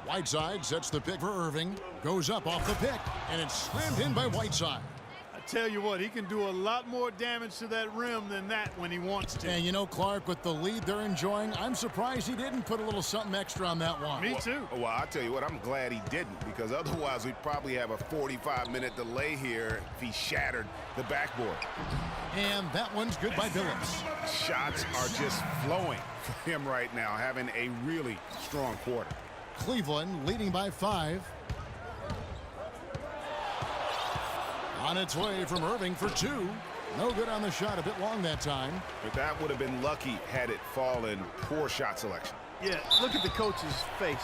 Whiteside sets the pick for Irving. Goes up off the pick, and it's slammed in by Whiteside. I tell you what, he can do a lot more damage to that rim than that when he wants to. And you know, Clark, with the lead they're enjoying, I'm surprised he didn't put a little something extra on that one. Me too. Well, I'll tell you what, I'm glad he didn't, because otherwise we'd probably have a 45-minute delay here if he shattered the backboard. And that one's good by Billups. Shots are just flowing for him right now, having a really strong quarter. Cleveland leading by 5. On its way from Irving for 2. No good on the shot, a bit long that time. But that would have been lucky had it fallen. Poor shot selection. Yeah, look at the coach's face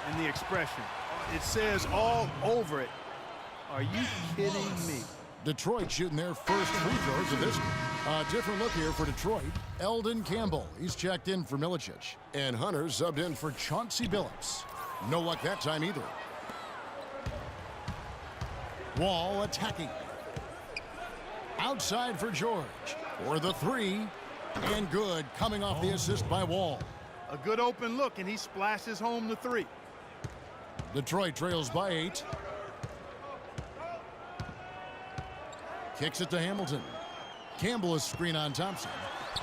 and the expression. It says all over it, "Are you kidding me?" Detroit shooting their first free throws of this game. A different look here for Detroit. Eldon Campbell, he's checked in for Milicic. And Hunter subbed in for Chauncey Billups. No luck that time either. Wall attacking. Outside for George. For the 3. And good, coming off the assist by Wall. A good open look, and he splashes home the 3. Detroit trails by 8. Kicks it to Hamilton. Campbell is screen on Thompson.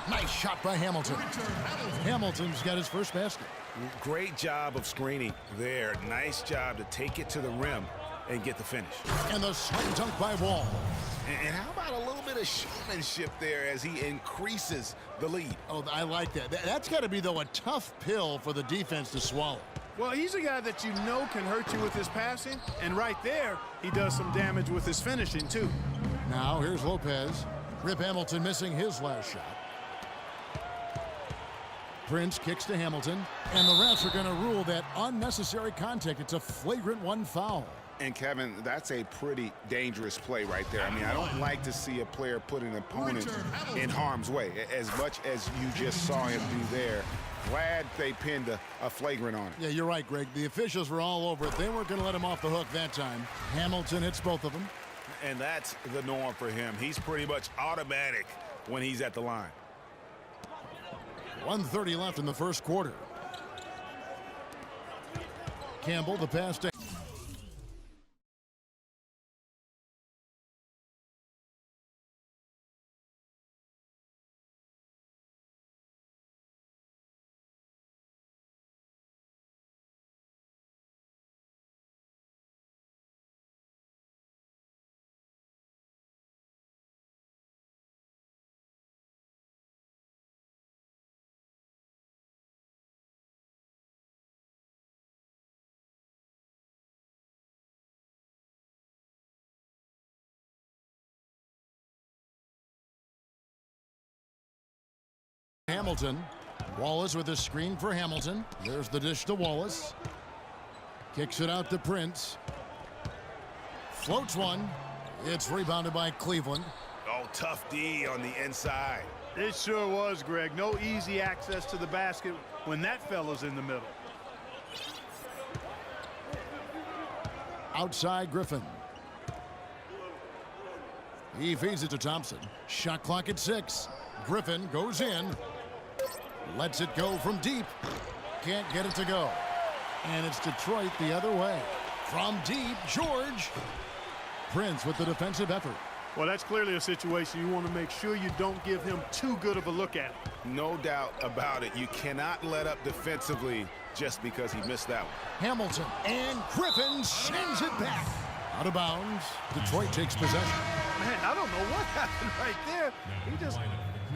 Nice shot by Hamilton. Hamilton's got his first basket. Great job of screening there. Nice job to take it to the rim and get the finish. And the slam dunk by Wall. And how about a little bit of showmanship there as he increases the lead? Oh, I like that. That's got to be, though, a tough pill for the defense to swallow. Well, he's a guy that you know can hurt you with his passing, and right there, he does some damage with his finishing, too. Now, here's Lopez. Rip Hamilton missing his last shot. Prince kicks to Hamilton, and the refs are going to rule that unnecessary contact. It's a flagrant 1 foul. And, Kevin, that's a pretty dangerous play right there. I mean, I don't like to see a player put an opponent in harm's way, as much as you just saw him do there. Glad they pinned a flagrant on it. Yeah, you're right, Greg. The officials were all over it. They weren't going to let him off the hook that time. Hamilton hits both of them. And that's the norm for him. He's pretty much automatic when he's at the line. 1:30 left in the first quarter. Campbell, the pass to Hamilton. Wallace with a screen for Hamilton. There's the dish to Wallace. Kicks it out to Prince. Floats one. It's rebounded by Cleveland. Oh, tough D on the inside. It sure was, Greg. No easy access to the basket when that fella's in the middle. Outside Griffin. He feeds it to Thompson. Shot clock at 6. Griffin goes in. Lets it go from deep. Can't get it to go. And it's Detroit the other way. From deep, George. Prince with the defensive effort. Well, that's clearly a situation you want to make sure you don't give him too good of a look at it. No doubt about it. You cannot let up defensively just because he missed that one. Hamilton and Griffin sends it back. Out of bounds. Detroit takes possession. Man, I don't know what happened right there. He just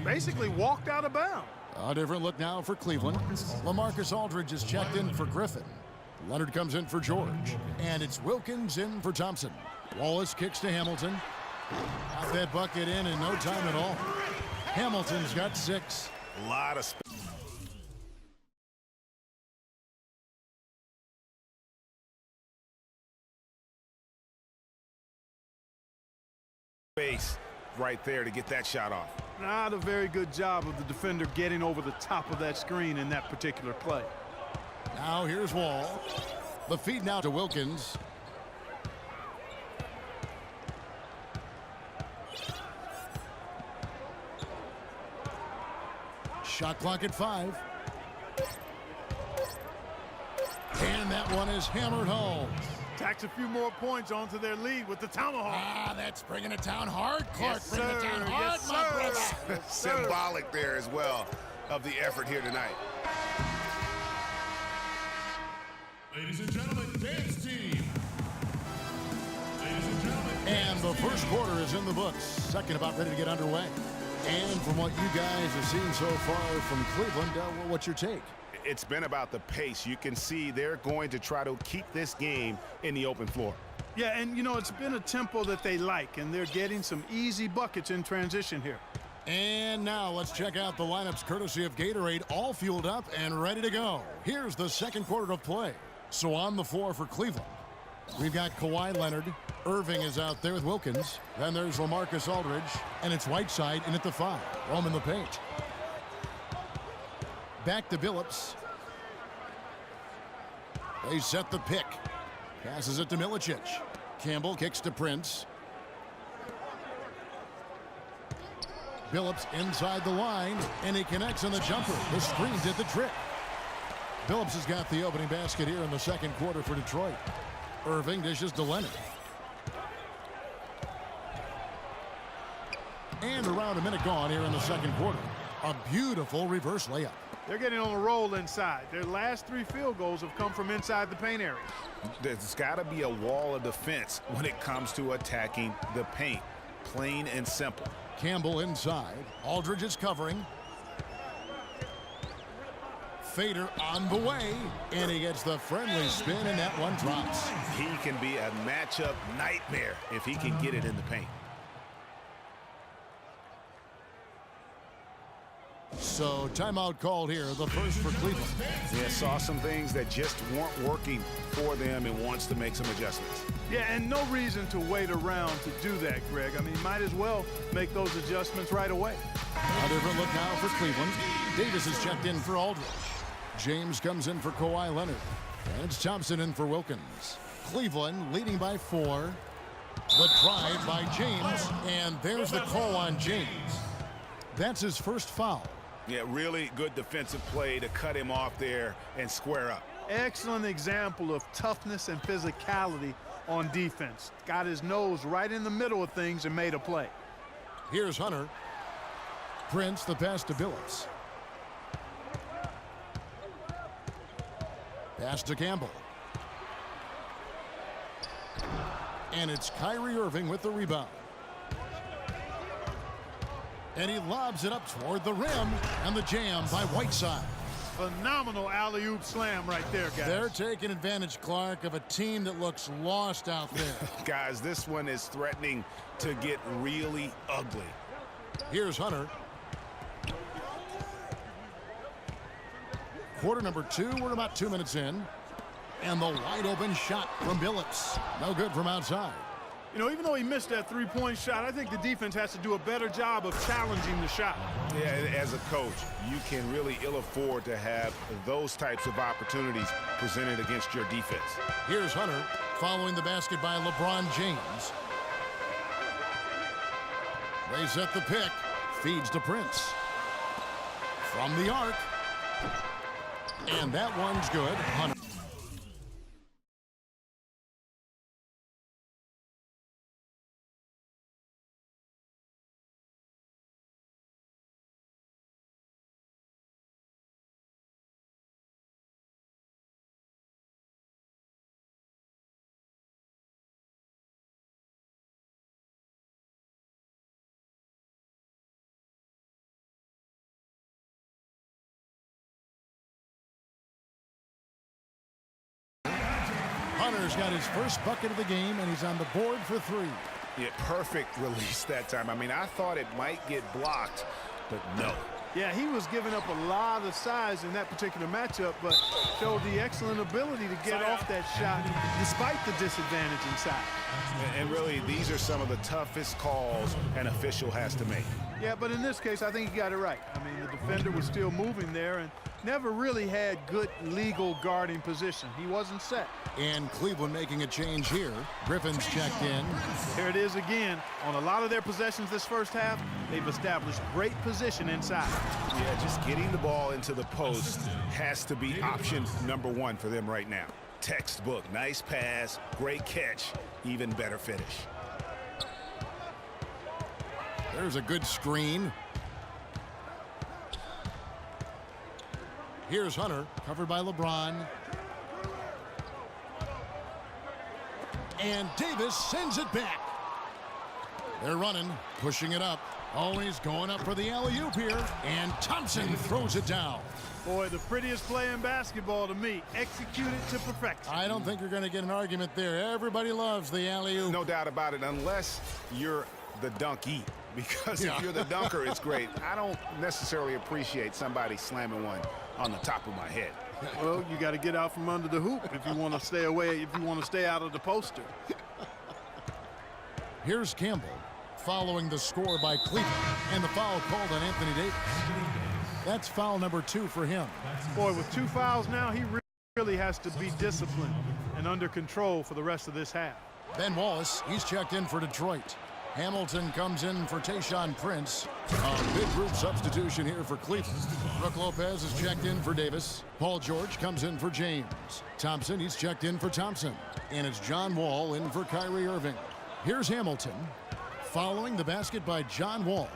basically walked out of bounds. A different look now for Cleveland. LaMarcus Aldridge is checked in for Griffin. Leonard comes in for George. And it's Wilkins in for Thompson. Wallace kicks to Hamilton. Got that bucket in no time at all. Hamilton's got 6. A lot of space right there to get that shot off. Not a very good job of the defender getting over the top of that screen in that particular play. Now here's Wall. The feed now to Wilkins. Shot clock at 5. And that that one is hammered home. Tacks a few more points onto their lead with the tomahawk. Ah, that's bringing it down hard. Clark Yes, bringing it down sir. hard, Yes, my sir. brother. Yes, sir. Symbolic there as well of the effort here tonight. Ladies and gentlemen, dance team. Ladies and gentlemen. And the first quarter is in the books. Second about ready to get underway. And from what you guys have seen so far from Cleveland, what's your take? It's been about the pace. You can see they're going to try to keep this game in the open floor. Yeah, and, you know, it's been a tempo that they like, and they're getting some easy buckets in transition here. And now let's check out the lineups courtesy of Gatorade, all fueled up and ready to go. Here's the second quarter of play. So on the floor for Cleveland, we've got Kawhi Leonard. Irving is out there with Wilkins. Then there's LaMarcus Aldridge, and it's Whiteside in at the 5. Rome in the paint. Back to Billups. They set the pick. Passes it to Milicic. Campbell kicks to Prince. Billups inside the line, and he connects on the jumper. The screen did the trick. Billups has got the opening basket here in the second quarter for Detroit. Irving dishes to Leonard. And around a minute gone here in the second quarter. A beautiful reverse layup. They're getting on a roll inside. Their last 3 field goals have come from inside the paint area. There's got to be a wall of defense when it comes to attacking the paint. Plain and simple. Campbell inside. Aldridge is covering. Fader on the way, and he gets the friendly spin, and that one drops. He can be a matchup nightmare if he can get it in the paint. So timeout called here, the first for Cleveland. Yeah, saw some things that just weren't working for them and wants to make some adjustments. Yeah, and no reason to wait around to do that, Greg. I mean, you might as well make those adjustments right away. A different look now for Cleveland. Davis is checked in for Aldridge. James comes in for Kawhi Leonard. And it's Thompson in for Wilkins. Cleveland leading by 4. The drive by James, and there's the call on James. That's his first foul. Yeah, really good defensive play to cut him off there and square up. Excellent example of toughness and physicality on defense. Got his nose right in the middle of things and made a play. Here's Hunter. Prince, the pass to Billups. Pass to Campbell. And it's Kyrie Irving with the rebound. And he lobs it up toward the rim, and the jam by Whiteside. Phenomenal alley-oop slam right there, guys. They're taking advantage, Clark, of a team that looks lost out there. Guys, this one is threatening to get really ugly. Here's Hunter. Quarter number 2, we're about 2 minutes in. And the wide open shot from Billups. No good from outside. You know, even though he missed that three-point shot, I think the defense has to do a better job of challenging the shot. Yeah, as a coach, you can really ill afford to have those types of opportunities presented against your defense. Here's Hunter following the basket by LeBron James. They set the pick. Feeds to Prince. From the arc. And that one's good. Hunter. Hunter's got his first bucket of the game, and he's on the board for 3. Yeah, perfect release that time. I mean, I thought it might get blocked, but no. Yeah, he was giving up a lot of size in that particular matchup, but showed the excellent ability to get off that shot despite the disadvantage inside. And really, these are some of the toughest calls an official has to make. Yeah, but in this case, I think he got it right. I mean, the defender was still moving there and never really had good legal guarding position. He wasn't set. And Cleveland making a change here. Griffin's checked in. There it is again. On a lot of their possessions this first half, they've established great position inside. Yeah, just getting the ball into the post has to be option number 1 for them right now. Textbook. Nice pass, great catch, even better finish. There's a good screen. Here's Hunter, covered by LeBron. And Davis sends it back. They're running, pushing it up. Always going up for the alley-oop here. And Thompson throws it down. Boy, the prettiest play in basketball to me. Executed to perfection. I don't think you're going to get an argument there. Everybody loves the alley-oop. No doubt about it, unless you're the donkey. Because if you're the dunker, it's great. I don't necessarily appreciate somebody slamming one on the top of my head. Well, you got to get out from under the hoop if you want to stay away, if you want to stay out of the poster. Here's Campbell following the score by Cleveland. And the foul called on Anthony Davis. That's foul number 2 for him. Boy, with 2 fouls now, he really has to be disciplined and under control for the rest of this half. Ben Wallace, he's checked in for Detroit. Hamilton comes in for Tayshaun Prince. A big group substitution here for Cleveland. Brook Lopez is checked in for Davis. Paul George comes in for James. Thompson, he's checked in for Thompson. And it's John Wall in for Kyrie Irving. Here's Hamilton following the basket by John Wall.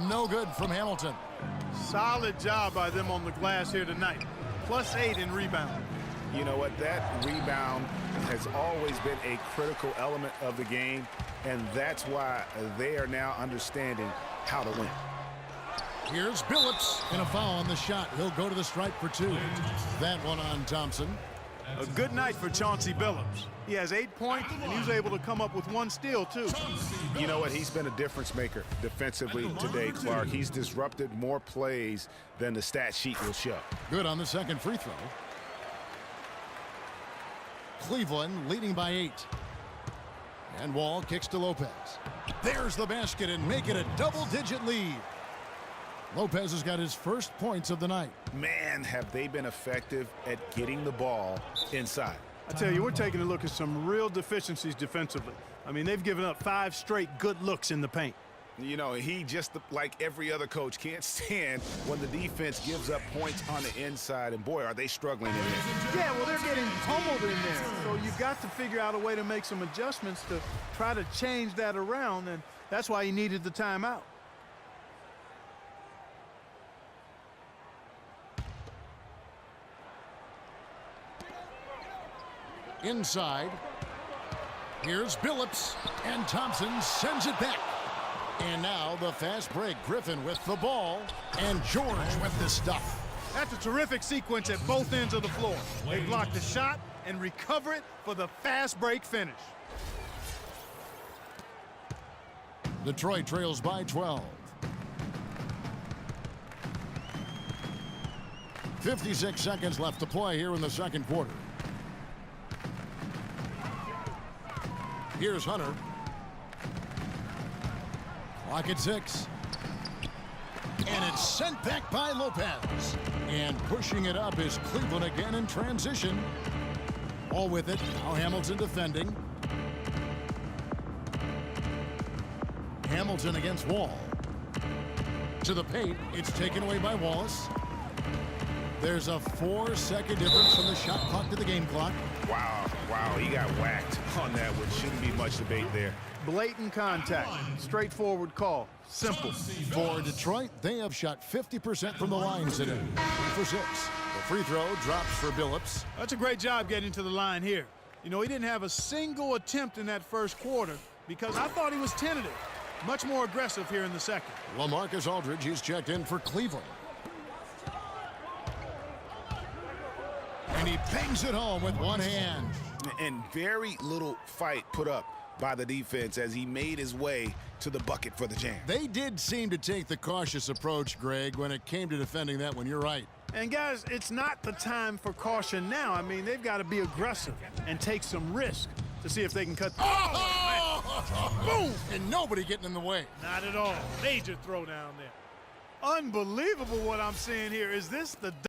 No good from Hamilton. Solid job by them on the glass here tonight. +8 in rebound. You know what? That rebound has always been a critical element of the game, and that's why they are now understanding how to win. Here's Billups, and a foul on the shot. He'll go to the stripe for 2. That one on Thompson. A good night for Chauncey Billups. He has 8 points, and he was able to come up with 1 steal, too. You know what? He's been a difference maker defensively today, Clark. He's disrupted more plays than the stat sheet will show. Good on the second free throw. Cleveland leading by 8. And Wall kicks to Lopez. There's the basket and make it a double-digit lead. Lopez has got his first points of the night. Man, have they been effective at getting the ball inside. I tell you, we're taking a look at some real deficiencies defensively. I mean, they've given up 5 straight good looks in the paint. You know, he just, like every other coach, can't stand when the defense gives up points on the inside. And, boy, are they struggling in there. Yeah, well, they're getting pummeled in there. So you've got to figure out a way to make some adjustments to try to change that around, and that's why he needed the timeout. Inside. Here's Billups, and Thompson sends it back. And now the fast break. Griffin with the ball, and George with the stuff. That's a terrific sequence at both ends of the floor. They block the shot and recover it for the fast break finish. Detroit trails by 12. 56 seconds left to play here in the second quarter. Here's Hunter. Clock at 6. And it's sent back by Lopez. And pushing it up is Cleveland again in transition. All with it. Now Hamilton defending. Hamilton against Wall. To the paint. It's taken away by Wallace. There's a 4-second difference from the shot clock to the game clock. Wow, he got whacked on that, which shouldn't be much debate there. Blatant contact. Straightforward call. Simple. For Detroit, they have shot 50% from the line today. 3 for 6. The free throw drops for Billups. That's a great job getting to the line here. You know, he didn't have a single attempt in that first quarter because I thought he was tentative. Much more aggressive here in the second. LaMarcus Aldridge, he's checked in for Cleveland. And he bangs it home with one hand. And very little fight put up by the defense as he made his way to the bucket for the jam. They did seem to take the cautious approach, Greg, when it came to defending that one. You're right. And, guys, it's not the time for caution now. I mean, they've got to be aggressive and take some risk to see if they can cut the... Boom! And nobody getting in the way. Not at all. Major throw down there. Unbelievable what I'm seeing here. Is this the